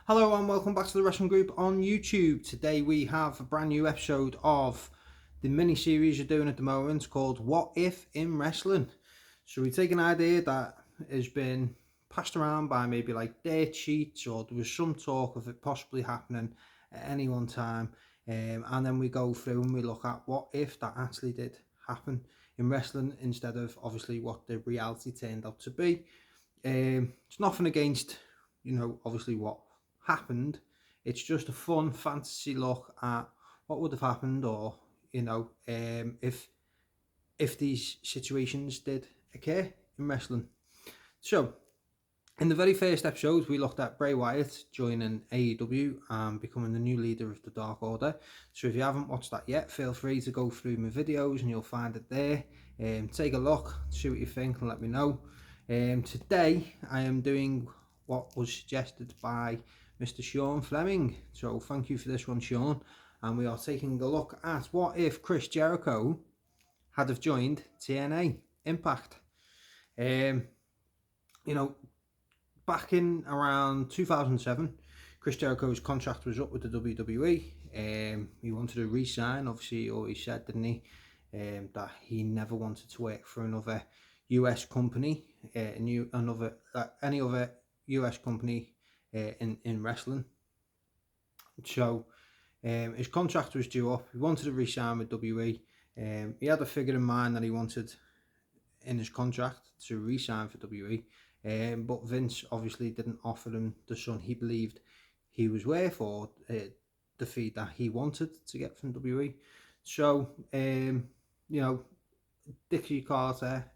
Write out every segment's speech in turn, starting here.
Hello and welcome back to the Wrestling Group on YouTube. Today we have a brand new episode of the mini-series you're doing at the moment called What If in Wrestling. So we take an idea that has been passed around by maybe like dirt sheets, or there was some talk of it possibly happening at any one time, and then we go through and we look at what if that actually did happen in wrestling instead of obviously what the reality turned out to be. It's nothing against, obviously what happened. It's just a fun fantasy look at what would have happened, or if these situations did occur in wrestling. So, in the very first episode, we looked at Bray Wyatt joining AEW and becoming the new leader of the Dark Order. So if you haven't watched that yet, feel free to go through my videos and you'll find it there. Take a look, see what you think and let me know. Today, I am doing what was suggested by Mr. Sean Fleming. So thank you for this one, Sean. And we are taking a look at what if Chris Jericho had have joined TNA Impact. Back in around 2007, Chris Jericho's contract was up with the WWE. He wanted to re-sign. Obviously, he always said, didn't he, that he never wanted to work for another US company, any other US company in wrestling. So his contract was due up. He wanted to re-sign with WWE. He had a figure in mind that he wanted in his contract to re-sign for WWE. But Vince obviously didn't offer him the sum he believed he was worth, or the fee that he wanted to get from WWE. So, Dixie Carter,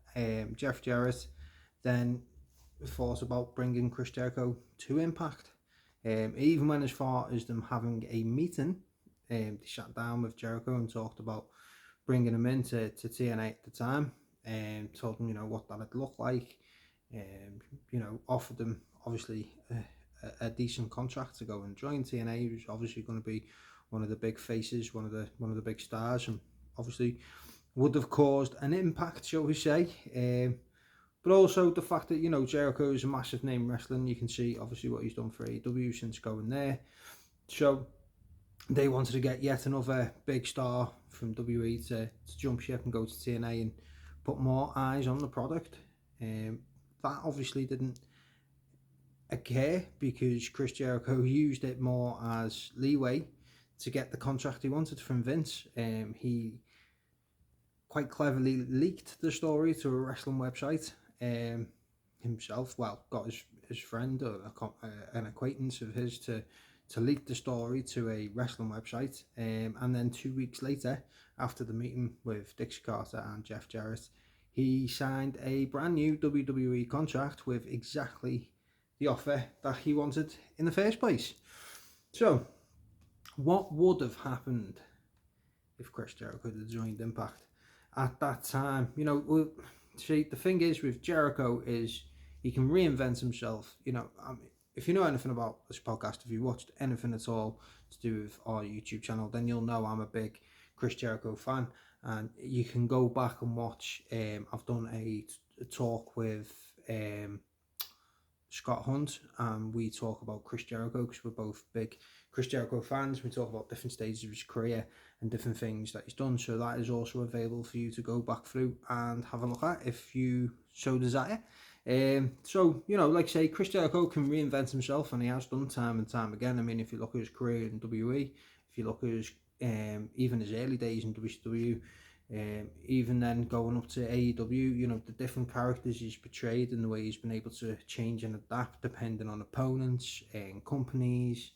Jeff Jarrett then thought about bringing Chris Jericho to Impact. It even went as far as them having a meeting. They sat down with Jericho and talked about bringing him into TNA at the time, and told him, what that would look like. Offered him obviously a decent contract to go and join TNA. He was obviously going to be one of the big faces, one of the big stars, and obviously would have caused an impact, shall we say. But also the fact that Jericho is a massive name in wrestling. You can see obviously what he's done for AEW since going there. So they wanted to get yet another big star from WWE to jump ship and go to TNA and put more eyes on the product. That obviously didn't occur because Chris Jericho used it more as leeway to get the contract he wanted from Vince. He quite cleverly leaked the story to a wrestling website himself. Well, got his friend or an acquaintance of his to leak the story to a wrestling website. And then 2 weeks later, after the meeting with Dixie Carter and Jeff Jarrett, he signed a brand new WWE contract with exactly the offer that he wanted in the first place. So, what would have happened if Chris Jericho had joined Impact at that time? See, the thing is with Jericho is he can reinvent himself. If you know anything about this podcast, if you watched anything at all to do with our YouTube channel, then you'll know I'm a big Chris Jericho fan. And you can go back and watch. I've done a talk with Scott Hunt, and we talk about Chris Jericho because we're both big Chris Jericho fans. We talk about different stages of his career and different things that he's done. So that is also available for you to go back through and have a look at if you so desire. Like I say, Chris Jericho can reinvent himself, and he has done time and time again. I mean, if you look at his career in WWE, if you look at his even his early days in WCW, even then going up to AEW, the different characters he's portrayed and the way he's been able to change and adapt depending on opponents and companies,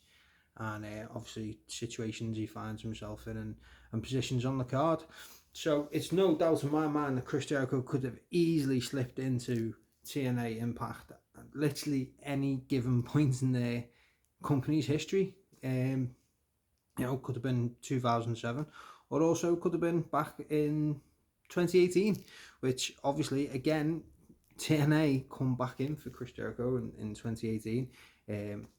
and obviously situations he finds himself in and positions on the card. So it's no doubt in my mind that Chris Jericho could have easily slipped into TNA Impact at literally any given point in their company's history. Could have been 2007, or also could have been back in 2018, which obviously, again, TNA come back in for Chris Jericho in 2018,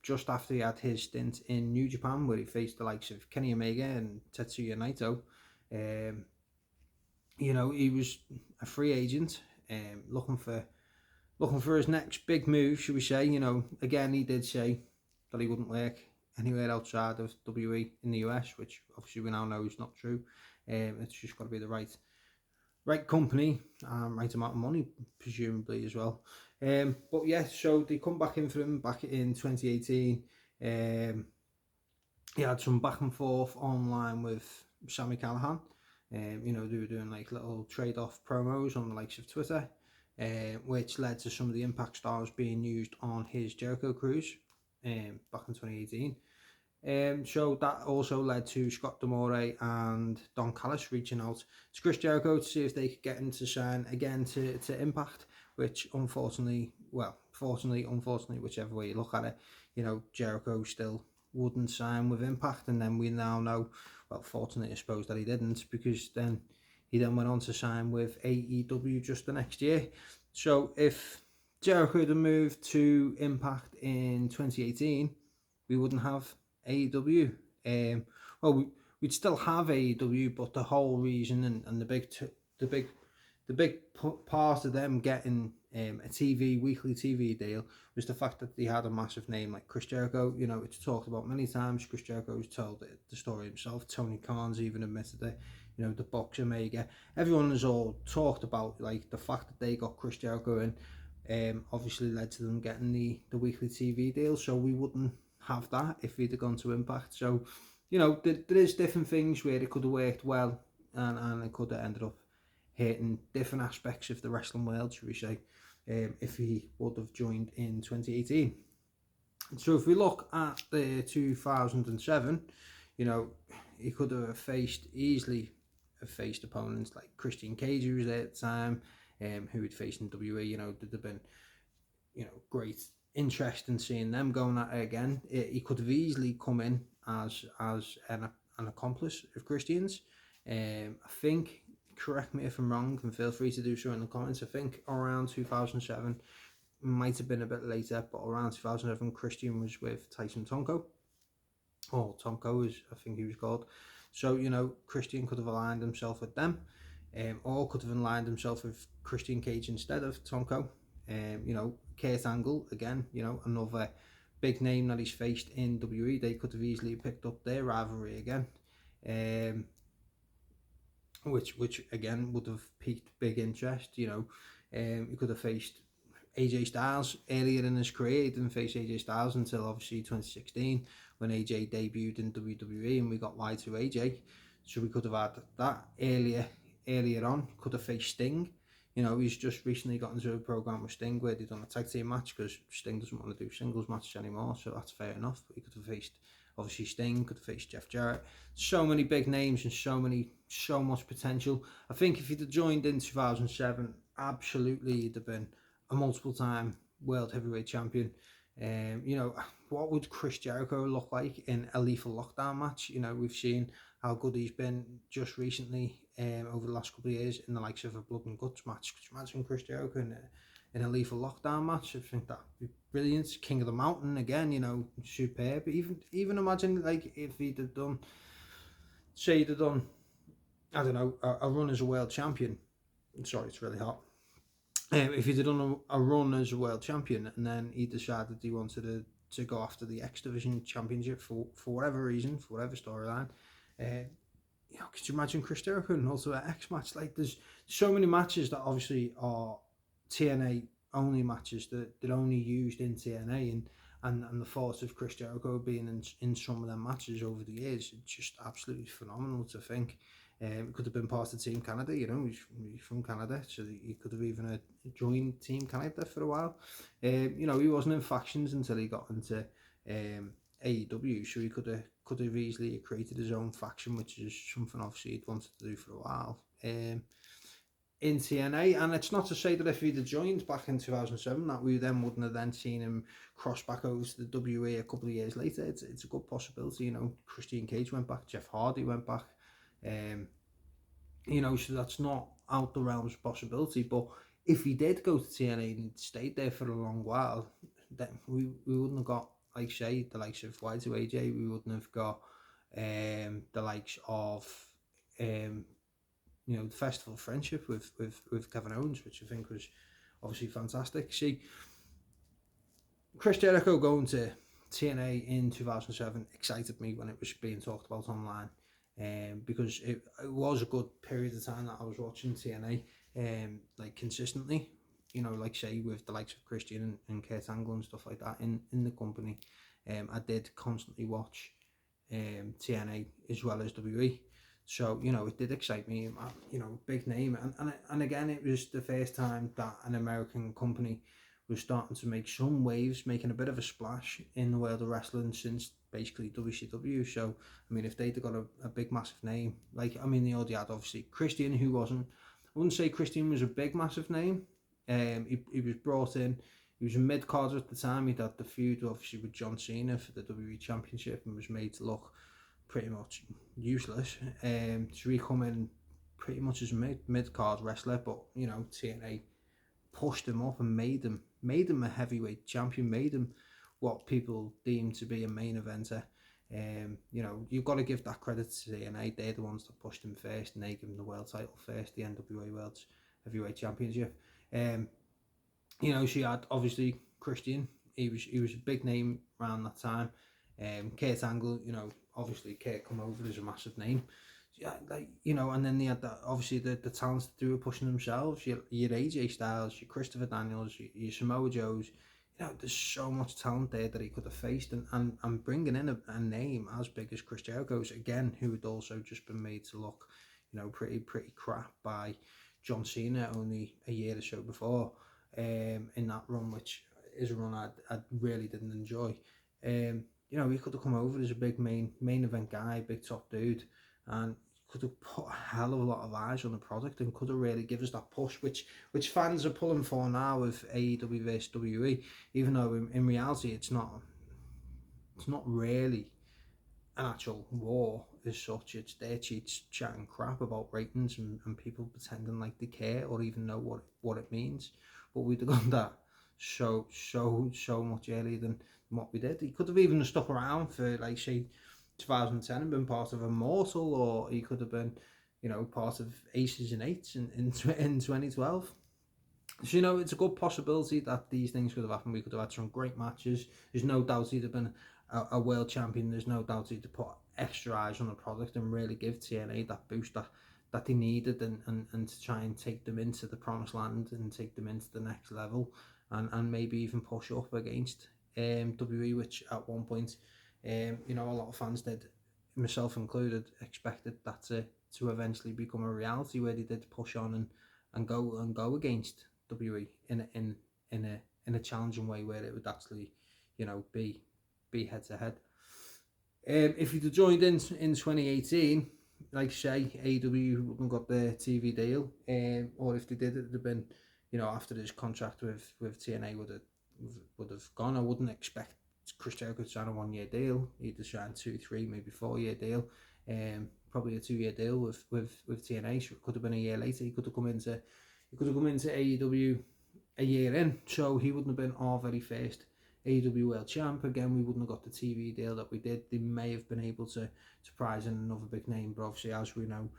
just after he had his stint in New Japan, where he faced the likes of Kenny Omega and Tetsuya Naito. He was a free agent, looking for his next big move, should we say. Again, he did say that he wouldn't work anywhere outside of WWE in the US, which obviously we now know is not true. It's just got to be the right company, right amount of money, presumably as well. But yeah, so they come back in for him back in 2018. He had some back and forth online with Sammy Callahan. They were doing like little trade-off promos on the likes of Twitter, which led to some of the Impact stars being used on his Jericho cruise back in 2018. So that also led to Scott D'Amore and Don Callis reaching out to Chris Jericho to see if they could get him to sign again to Impact, which unfortunately, whichever way you look at it, Jericho still wouldn't sign with Impact, and then we now know, well, fortunately I suppose that he didn't, because then he then went on to sign with AEW just the next year. So if Jericho had moved to Impact in 2018, we wouldn't have AEW. We'd still have AEW, but the whole reason and the big part of them getting a weekly TV deal was the fact that they had a massive name like Chris Jericho. It's talked about many times. Chris Jericho's told the story himself. Tony Khan's even admitted it. The Boxer Mega. Everyone has all talked about like the fact that they got Chris Jericho in. Obviously led to them getting the weekly TV deal. So we wouldn't have that if he'd have gone to Impact. So, there is different things where it could have worked well, and it could have ended up hitting different aspects of the wrestling world, should we say, if he would have joined in 2018. So if we look at the 2007, he could have easily faced opponents like Christian Cage, who was there at the time, who he'd faced in WWE. There'd have been, great interest in seeing them going at it again. He could have easily come in as an accomplice of Christian's. I think, correct me if I'm wrong, and feel free to do so in the comments. I think around 2007, might have been a bit later, but around 2007, Christian was with Tyson Tonko, or Tonko, as I think he was called. So, Christian could have aligned himself with them, or could have aligned himself with Christian Cage instead of Tonko. Kurt Angle, again, another big name that he's faced in WWE. They could have easily picked up their rivalry again, which again would have piqued big interest. He could have faced AJ Styles earlier in his career. He didn't face AJ Styles until obviously 2016 when AJ debuted in WWE and we got Y2AJ. So we could have had that earlier on. Could have faced Sting. He's just recently got into a program with Sting where they've done a tag team match because Sting doesn't want to do singles matches anymore, so that's fair enough. But he could have faced, obviously, Sting, could have faced Jeff Jarrett. So many big names and so much potential. I think if he'd have joined in 2007, absolutely he'd have been a multiple time world heavyweight champion. What would Chris Jericho look like in a lethal lockdown match? We've seen how good he's been just recently over the last couple of years in the likes of a blood and guts match. Could you imagine Chris Jericho in a lethal lockdown match? I think that'd be brilliant. King of the Mountain again, superb. Even imagine like if he'd have done, I don't know, a run as a world champion. Sorry, it's really hot. If he'd have done a run as a world champion and then he decided he wanted to go after the X Division Championship for whatever reason, for whatever storyline, could you imagine Chris Jericho and also an X match? Like, there's so many matches that obviously are TNA only matches that only used in TNA, and the thought of Chris Jericho being in some of them matches over the years, it's just absolutely phenomenal to think. It could have been part of Team Canada, he's from Canada, so he could have even joined Team Canada for a while. He wasn't in factions until he got into AEW, so he could have easily created his own faction, which is something obviously he'd wanted to do for a while in TNA. And it's not to say that if he'd have joined back in 2007 that we then wouldn't have then seen him cross back over to the WA a couple of years later. It's a good possibility. Christian Cage went back, Jeff Hardy went back, so that's not out the realms of possibility. But if he did go to TNA and stayed there for a long while, then we wouldn't have got, like say, the likes of Y2AJ. We wouldn't have got the likes of the Festival of Friendship with Kevin Owens, which I think was obviously fantastic. See, Chris Jericho going to TNA in 2007 excited me when it was being talked about online, because it was a good period of time that I was watching TNA, like consistently. Like say with the likes of Christian and Kurt Angle and stuff like that in the company. I did constantly watch TNA as well as WWE. So, it did excite me, big name. And again, it was the first time that an American company was starting to make some waves, making a bit of a splash in the world of wrestling since basically WCW. So, I mean, if they'd got a big, massive name, like, I mean, they already had obviously Christian, who wasn't, I wouldn't say Christian was a big, massive name. He was brought in, he was a mid-carder at the time. He'd had the feud, obviously, with John Cena for the WWE Championship and was made to look pretty much useless. So he come in pretty much as a mid-card wrestler, but, TNA pushed him up and made him a heavyweight champion, made him what people deem to be a main eventer. You've got to give that credit to TNA. They're the ones that pushed him first, and they gave him the world title first, the NWA World Heavyweight Championship. She had obviously Christian. He was a big name around that time. Kurt Angle, obviously Kurt come over as a massive name. Yeah, and then they had that, obviously the talents that they were pushing themselves. Your AJ Styles, your Christopher Daniels, your Samoa Joes. There's so much talent there that he could have faced, and bringing in a name as big as Chris Jericho's again, who had also just been made to look, pretty crap by John Cena only a year or so before, in that run, which is a run I really didn't enjoy. He could have come over as a big main event guy, big top dude, and could have put a hell of a lot of eyes on the product and could have really given us that push, which fans are pulling for now with AEW versus WWE, even though in reality it's not really an actual war as such. It's their cheats chatting crap about ratings and people pretending like they care or even know what it means. But we'd have done that so much earlier than what we did. He could have even stuck around for, like, say, 2010 and been part of Immortal, or he could have been, part of Aces and Eights in 2012. So, it's a good possibility that these things could have happened. We could have had some great matches. There's no doubt he'd have been a world champion. There's no doubt he'd have put extra eyes on the product and really give TNA that boost that they needed, and to try and take them into the promised land and take them into the next level, and maybe even push up against WWE, which at one point, a lot of fans did, myself included, expected that to eventually become a reality, where they did push on and go against WWE in a challenging way, where it would actually, be head to head. If you'd have joined in 2018, like say AEW wouldn't got their TV deal, or if they did, it'd have been, after his contract with TNA would have gone. I wouldn't expect Chris Jericho to sign a 1 year deal. He'd have signed 2, 3, maybe 4 year deal. Probably a 2 year deal with TNA. So it could have been a year later. He could have come into AEW a year in. So he wouldn't have been our very first AEW World Champ. Again, we wouldn't have got the TV deal that we did. They may have been able to prize in another big name, but obviously, as we know,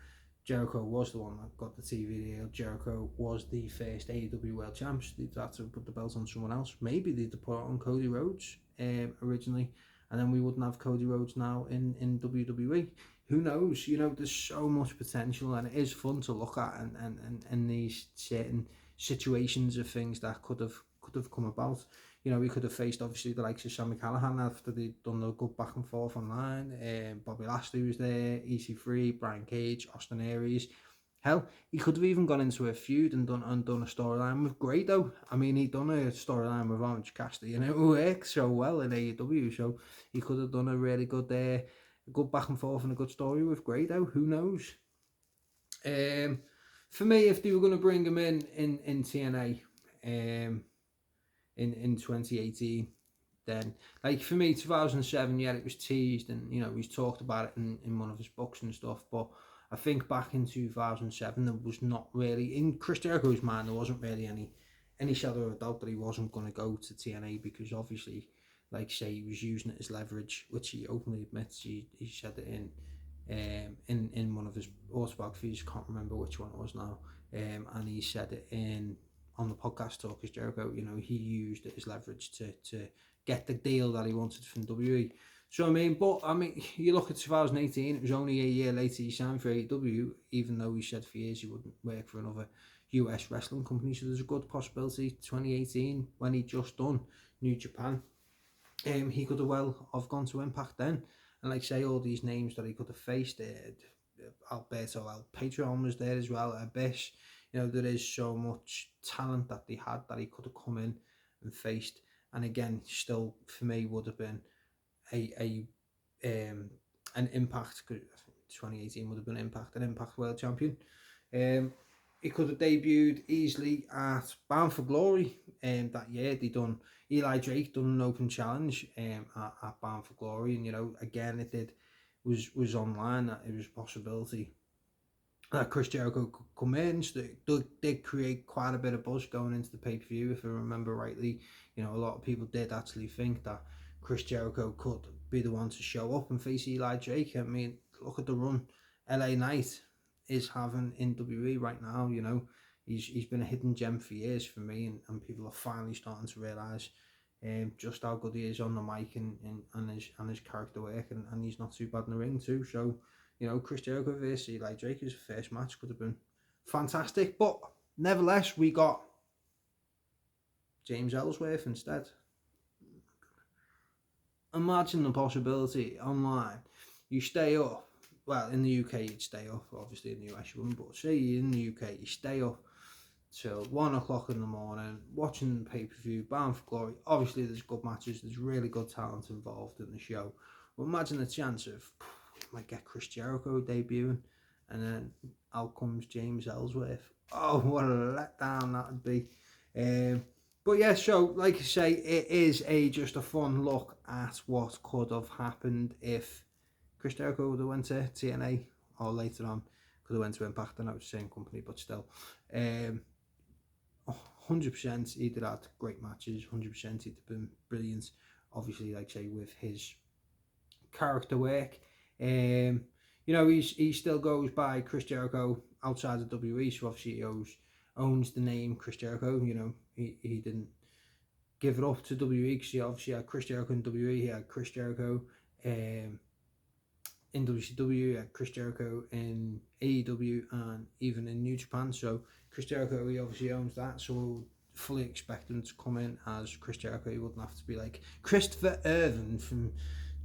Jericho was the one that got the TV deal. Jericho was the first AEW World Champs. They'd have to put the belt on someone else. Maybe they'd have put it on Cody Rhodes originally, and then we wouldn't have Cody Rhodes now in WWE. Who knows? There's so much potential, and it is fun to look at, and these certain situations of things that could have come about. We could have faced, obviously, the likes of Sami Callihan after they'd done the good back and forth online. Bobby Lashley was there, EC3, Brian Cage, Austin Aries. Hell, he could have even gone into a feud and done a storyline with Grado. I mean, he'd done a storyline with Orange Cassidy, and it worked so well in AEW. So he could have done a really good good back and forth and a good story with Grado. Who knows? For me, if they were going to bring him in TNA, in 2018, then, like, for me, 2007, yeah, it was teased, and he's talked about it in one of his books and stuff, but I think back in 2007 there was not really, in Chris Jericho's mind, there wasn't really any shadow of a doubt that he wasn't going to go to TNA, because obviously, like say, he was using it as leverage, which he openly admits. He said it in one of his autobiographies. Can't remember which one it was now, and he said it in on the podcast Talk is Jericho, you know, he used it as leverage to get the deal that he wanted from WWE. So I mean, but I mean, you look at 2018, it was only a year later he signed for AEW, even though he said for years he wouldn't work for another US wrestling company. So there's a good possibility 2018, when he just done New Japan, he could have well have gone to Impact then. And like say, all these names that he could have faced, Alberto El Patron was there as well, Abyss. You know, there is so much talent that they had that he could have come in and faced. And again, still for me would have been a an Impact. 2018 would have been an Impact World Champion. He could have debuted easily at Bound for Glory. That year they done Eli Drake done an open challenge at Bound for Glory, and you know, again it was online that it was a possibility that Chris Jericho could come in. So they did create quite a bit of buzz going into the pay-per-view, if I remember rightly. You know, a lot of people did actually think that Chris Jericho could be the one to show up and face Eli Drake. I mean, look at the run LA Knight is having in WWE right now. You know, he's been a hidden gem for years for me, and people are finally starting to realise just how good he is on the mic and his character work, and he's not too bad in the ring too. So, you know, Chris Jericho versus Eli Drake, his first match, could have been fantastic. But nevertheless, we got James Ellsworth instead. Imagine the possibility online. You stay up. Well, in the UK, you'd stay up. Obviously, in the US, you wouldn't. But say in the UK, you stay up till 1 o'clock in the morning, watching the pay-per-view, Bound for Glory. Obviously, there's good matches. There's really good talent involved in the show. But imagine the chance of might get Chris Jericho debuting, and then out comes James Ellsworth. Oh, what a letdown that would be. But yeah, so like I say, it is just a fun look at what could have happened if Chris Jericho would have went to TNA, or later on could have went to Impact. I know it's the same company, but still. 100% he'd have had great matches, 100% he'd have been brilliant, obviously, like say, with his character work. You know, he still goes by Chris Jericho outside of WWE, so obviously he owns the name Chris Jericho. You know, he didn't give it up to WWE, because he obviously had Chris Jericho in WWE, he had Chris Jericho in WCW, he had Chris Jericho in AEW, and even in New Japan. So Chris Jericho, he obviously owns that, so we'll fully expect him to come in as Chris Jericho. He wouldn't have to be like Christopher Irvin from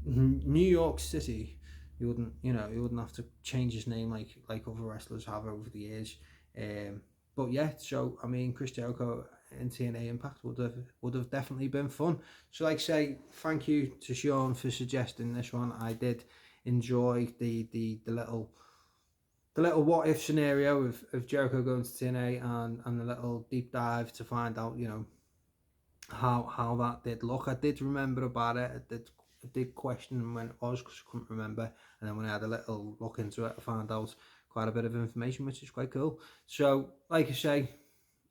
New York City. He wouldn't have to change his name like other wrestlers have over the years. But yeah, so I mean, Chris Jericho in TNA Impact would have definitely been fun. So like I say, thank you to Sean for suggesting this one. I did enjoy the little what if scenario of Jericho going to TNA, and the little deep dive to find out, you know, how that did look. I did remember about it. I did question when it was, because I couldn't remember, and then when I had a little look into it, I found out quite a bit of information, which is quite cool. So like I say,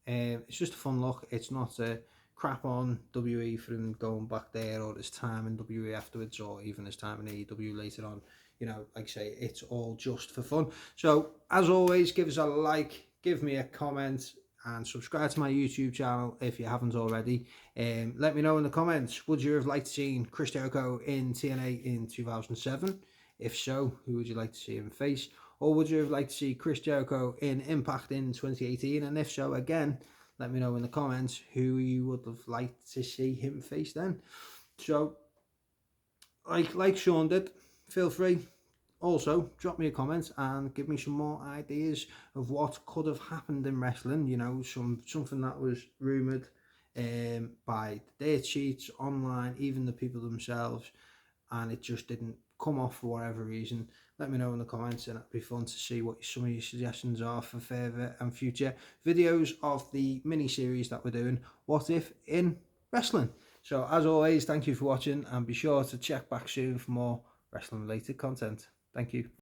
it's just a fun look. It's not a crap on WWE for him going back there, or his time in WWE afterwards, or even his time in AEW later on. You know, like I say, it's all just for fun. So as always, give us a like, give me a comment, and subscribe to my YouTube channel if you haven't already. Let me know in the comments, would you have liked to see Chris Jericho in TNA in 2007? If so, who would you like to see him face? Or would you have liked to see Chris Jericho in Impact in 2018? And if so, again, let me know in the comments who you would have liked to see him face then. So, like Sean did, feel free. Also, drop me a comment and give me some more ideas of what could have happened in wrestling. You know, something that was rumoured by the dirt sheets, online, even the people themselves, and it just didn't come off for whatever reason. Let me know in the comments, and it'd be fun to see what some of your suggestions are for further and future videos of the mini-series that we're doing, What If in Wrestling. So, as always, thank you for watching, and be sure to check back soon for more wrestling-related content. Thank you.